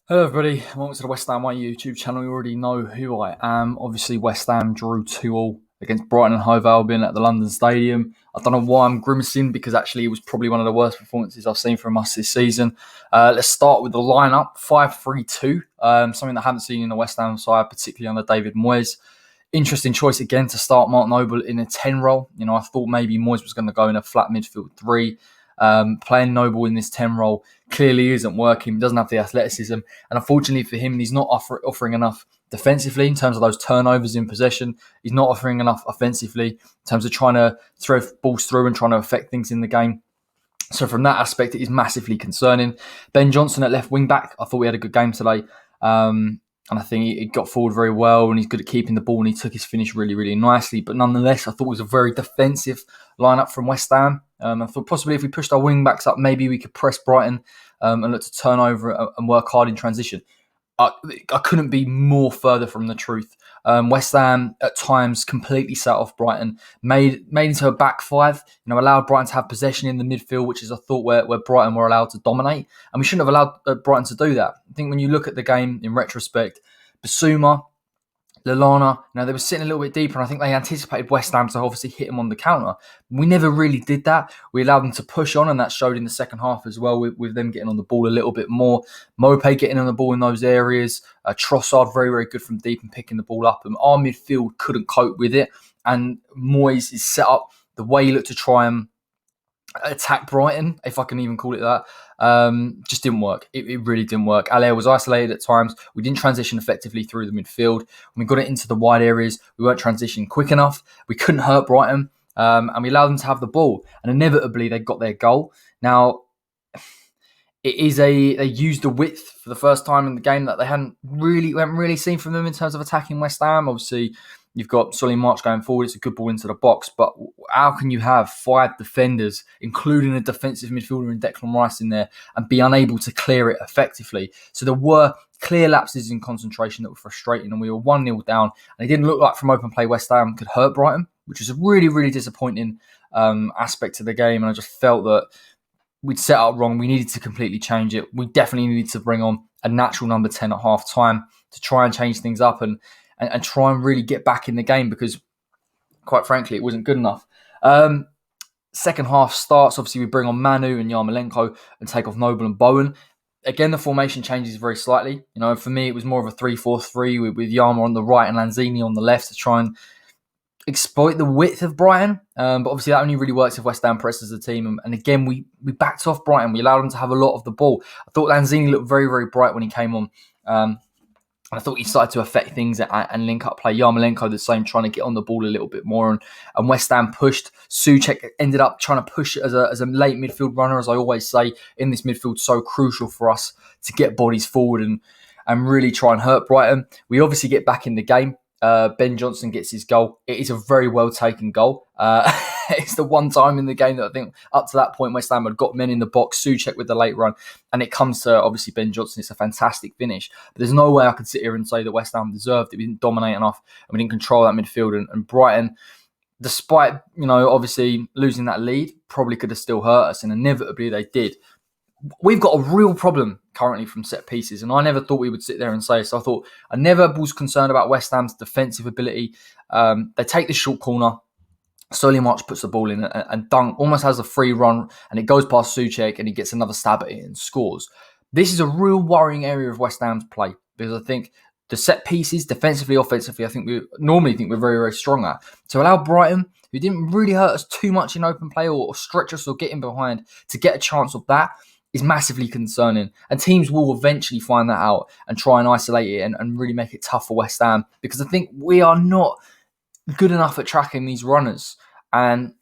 Hello everybody, welcome to the West Ham Way YouTube channel. You already know who I am. Obviously West Ham drew 2-2 against Brighton Hove Albion at the London Stadium. I don't know why I'm grimacing because actually it was probably one of the worst performances I've seen from us this season. Let's start with the lineup, 5-3-2, something that I haven't seen in the West Ham side, particularly under David Moyes. Interesting choice again to start Mark Noble in a 10 role. I thought maybe Moyes was going to go in a flat midfield 3. Playing Noble in this 10 role clearly isn't working. He doesn't have the athleticism. And unfortunately for him, he's not offering enough defensively in terms of those turnovers in possession. He's not offering enough offensively in terms of trying to throw balls through and trying to affect things in the game. So from that aspect, it is massively concerning. Ben Johnson at left wing back, I thought we had a good game today. And I think he got forward very well and he's good at keeping the ball and he took his finish really, really nicely. But nonetheless, I thought it was a very defensive lineup from West Ham. I thought possibly if we pushed our wing backs up, maybe we could press Brighton and look to turn over and work hard in transition. I couldn't be more further from the truth. West Ham at times completely set off Brighton, made into a back five, allowed Brighton to have possession in the midfield, which is I thought where Brighton were allowed to dominate. And we shouldn't have allowed Brighton to do that. I think when you look at the game in retrospect, Basuma, Lallana, they were sitting a little bit deeper and I think they anticipated West Ham to obviously hit them on the counter. We never really did that. We allowed them to push on and that showed in the second half as well with them getting on the ball a little bit more. Maupay getting on the ball in those areas. Trossard very, very good from deep and picking the ball up. And our midfield couldn't cope with it. And Moyes is set up the way he looked to try and attack Brighton, if I can even call it that, just didn't work. It really didn't work. Haller was isolated at times. We didn't transition effectively through the midfield. When we got it into the wide areas, we weren't transitioning quick enough. We couldn't hurt Brighton, and we allowed them to have the ball. And inevitably, they got their goal. Now, they used the width for the first time in the game that we haven't really seen from them in terms of attacking West Ham. Obviously, you've got Solly March going forward. It's a good ball into the box. But how can you have 5 defenders, including a defensive midfielder in Declan Rice in there, and be unable to clear it effectively? So there were clear lapses in concentration that were frustrating, and we were 1-0 down. And it didn't look like from open play West Ham could hurt Brighton, which was a really, really disappointing aspect to the game. And I just felt that we'd set up wrong. We needed to completely change it. We definitely needed to bring on a natural number 10 at half time to try and change things up and try and really get back in the game because, quite frankly, it wasn't good enough. Second half starts. Obviously, we bring on Manu and Yarmolenko and take off Noble and Bowen. Again, the formation changes very slightly. For me, it was more of a 3-4-3 with Yarmo on the right and Lanzini on the left to try and exploit the width of Brighton. But obviously, that only really works if West Ham presses the team. And again, we backed off Brighton. We allowed them to have a lot of the ball. I thought Lanzini looked very, very bright when he came on. I thought he started to affect things and link up play. Yarmolenko the same, trying to get on the ball a little bit more. And West Ham pushed. Souček ended up trying to push it as a late midfield runner, as I always say, in this midfield, so crucial for us to get bodies forward and really try and hurt Brighton. We obviously get back in the game. Ben Johnson gets his goal. It is a very well taken goal. It's the one time in the game that I think up to that point West Ham had got men in the box. Souček with the late run, and it comes to obviously Ben Johnson. It's a fantastic finish, but there's no way I could sit here and say that West Ham deserved it. We didn't dominate enough, and we didn't control that midfield. And Brighton, despite obviously losing that lead, probably could have still hurt us, and inevitably they did. We've got a real problem currently from set pieces, and I never thought we would sit there and say so. I never was concerned about West Ham's defensive ability. They take the short corner. Solly March puts the ball in and Dunk almost has a free run, and it goes past Souček, and he gets another stab at it and scores. This is a real worrying area of West Ham's play because I think the set pieces, defensively, offensively, we normally think we're very, very strong at. To allow Brighton, who didn't really hurt us too much in open play or stretch us or get in behind, to get a chance of that is massively concerning. And teams will eventually find that out and try and isolate it and really make it tough for West Ham, because I think we are not good enough at tracking these runners. And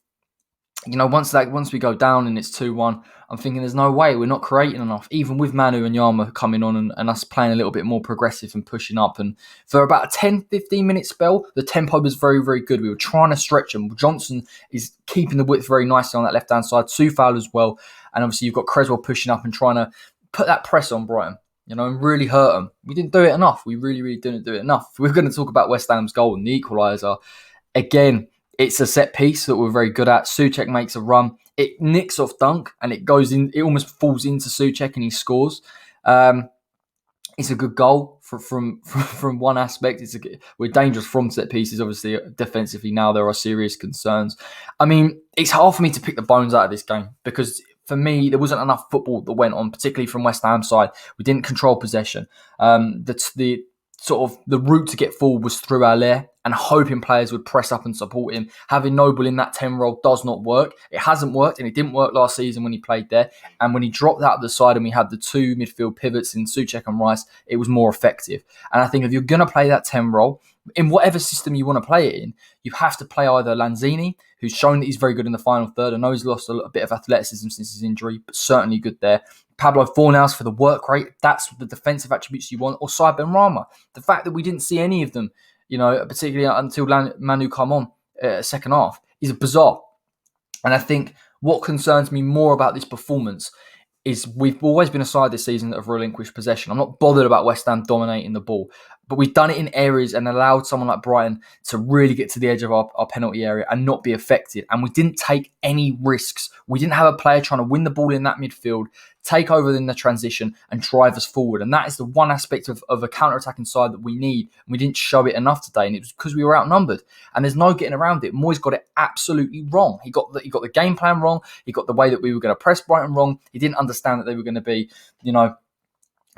once we go down and it's 2-1, I'm thinking there's no way, we're not creating enough, even with Manu and Yarmo coming on and us playing a little bit more progressive and pushing up. And for about a 10-15 minute spell, the tempo was very, very good. We were trying to stretch them. Johnson is keeping the width very nicely on that left hand side. Soufal as well. And obviously you've got Creswell pushing up and trying to put that press on Brighton, and really hurt them. We didn't do it enough. We really, really didn't do it enough. If we're going to talk about West Ham's goal and the equaliser, again, it's a set piece that we're very good at. Souček makes a run. It nicks off Dunk and it goes in. It almost falls into Souček and he scores. It's a good goal from one aspect. We're dangerous from set pieces. Obviously, defensively now there are serious concerns. I mean, it's hard for me to pick the bones out of this game because for me there wasn't enough football that went on, particularly from West Ham side. We didn't control possession. The sort of the route to get forward was through Haller and hoping players would press up and support him. Having Noble in that 10 role does not work. It hasn't worked, and it didn't work last season when he played there. And when he dropped out of the side and we had the two midfield pivots in Souček and Rice, it was more effective. And I think if you're going to play that 10 role, in whatever system you want to play it in, you have to play either Lanzini, who's shown that he's very good in the final third. I know he's lost a bit of athleticism since his injury, but certainly good there. Pablo Fornals for the work rate. That's the defensive attributes you want. Or Saïd Benrahma. The fact that we didn't see any of them, particularly until Manu come on second half, is bizarre. And I think what concerns me more about this performance is we've always been a side this season of relinquished possession. I'm not bothered about West Ham dominating the ball, but we've done it in areas and allowed someone like Brighton to really get to the edge of our penalty area and not be affected. And we didn't take any risks. We didn't have a player trying to win the ball in that midfield, take over in the transition and drive us forward. And that is the one aspect of a counter-attacking side that we need. And we didn't show it enough today. And it was because we were outnumbered. And there's no getting around it. Moyes got it absolutely wrong. He got the game plan wrong. He got the way that we were going to press Brighton wrong. He didn't understand that they were going to be,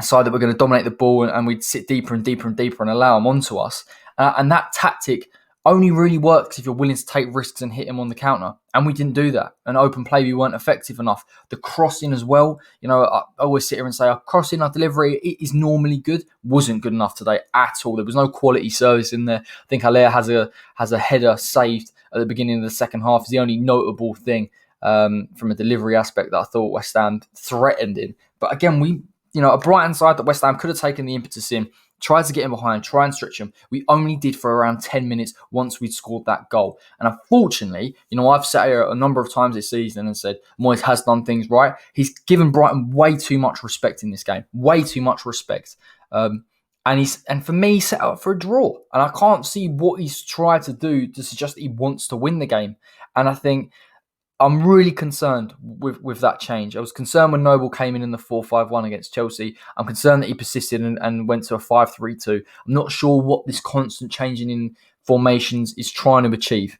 a side that we're going to dominate the ball and we'd sit deeper and deeper and deeper and allow them onto us. And that tactic only really works if you're willing to take risks and hit him on the counter. And we didn't do that. And open play, we weren't effective enough. The crossing as well, I always sit here and say our crossing, our delivery, it is normally good. Wasn't good enough today at all. There was no quality service in there. I think Haller has a header saved at the beginning of the second half. Is the only notable thing from a delivery aspect that I thought West Ham threatened in. But again, a Brighton side that West Ham could have taken the impetus in, tried to get him behind, try and stretch him. We only did for around 10 minutes once we'd scored that goal. And unfortunately, I've sat here a number of times this season and said Moyes has done things right. He's given Brighton way too much respect in this game. Way too much respect. And for me, he set up for a draw. And I can't see what he's tried to do to suggest that he wants to win the game. And I think I'm really concerned with that change. I was concerned when Noble came in the 4-5-1 against Chelsea. I'm concerned that he persisted and went to a 5-3-2. I'm not sure what this constant changing in formations is trying to achieve.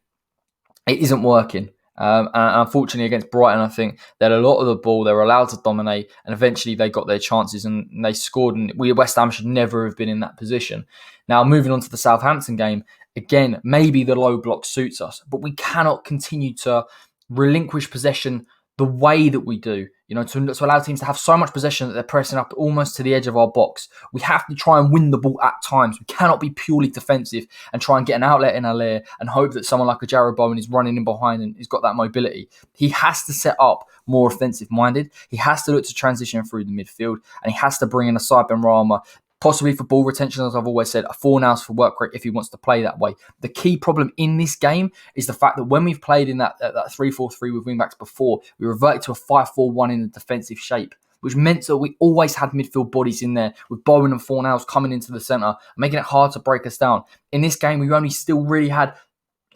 It isn't working. And unfortunately, against Brighton, I think they had a lot of the ball. They were allowed to dominate, and eventually they got their chances and they scored. And West Ham should never have been in that position. Now, moving on to the Southampton game, again, maybe the low block suits us, but we cannot continue to relinquish possession the way that we do, to allow teams to have so much possession that they're pressing up almost to the edge of our box. We have to try and win the ball at times. We cannot be purely defensive and try and get an outlet in Haller and hope that someone like a Jarrod Bowen is running in behind and he's got that mobility. He has to set up more offensive-minded. He has to look to transition through the midfield, and he has to bring in a Saïd Benrahma, possibly for ball retention, as I've always said, a Fornals for work rate if he wants to play that way. The key problem in this game is the fact that when we've played in that 3-4-3 with wingbacks before, we reverted to a 5-4-1 in the defensive shape, which meant that we always had midfield bodies in there with Bowen and Fornals coming into the centre, making it hard to break us down. In this game, we only still really had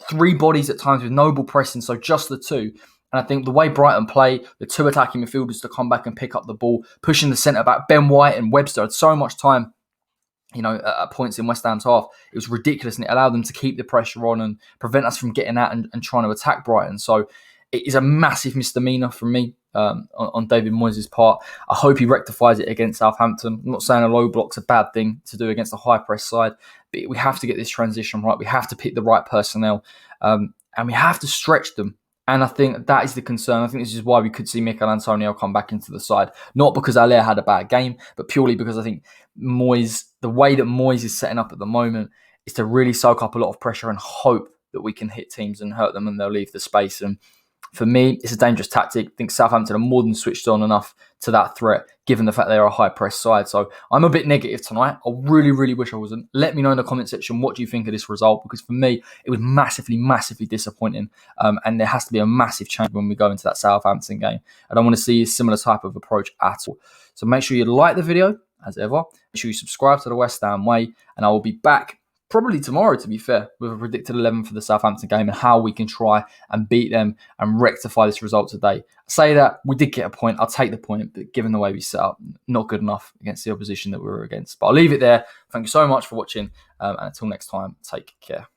3 bodies at times with Noble pressing, so just the 2. And I think the way Brighton play, the 2 attacking midfielders to come back and pick up the ball, pushing the centre back, Ben White and Webster had so much time, at points in West Ham's half. It was ridiculous, and it allowed them to keep the pressure on and prevent us from getting out and trying to attack Brighton. So it is a massive misdemeanour from me on David Moyes' part. I hope he rectifies it against Southampton. I'm not saying a low block's a bad thing to do against a high press side, but we have to get this transition right. We have to pick the right personnel, and we have to stretch them. And I think that is the concern. I think this is why we could see Mikel Antonio come back into the side. Not because Haller had a bad game, but purely because I think Moyes, the way that Moyes is setting up at the moment, is to really soak up a lot of pressure and hope that we can hit teams and hurt them and they'll leave the space. And for me, it's a dangerous tactic. I think Southampton are more than switched on enough to that threat, given the fact they are a high-press side. So I'm a bit negative tonight. I really, really wish I wasn't. Let me know in the comment section what do you think of this result, because for me, it was massively, massively disappointing. And there has to be a massive change when we go into that Southampton game. I don't want to see a similar type of approach at all. So make sure you like the video, as ever. Make sure you subscribe to the West Ham Way, and I will be back probably tomorrow, to be fair, with a predicted 11 for the Southampton game and how we can try and beat them and rectify this result today. I say that we did get a point. I'll take the point, but given the way we set up, not good enough against the opposition that we were against. But I'll leave it there. Thank you so much for watching. And until next time, take care.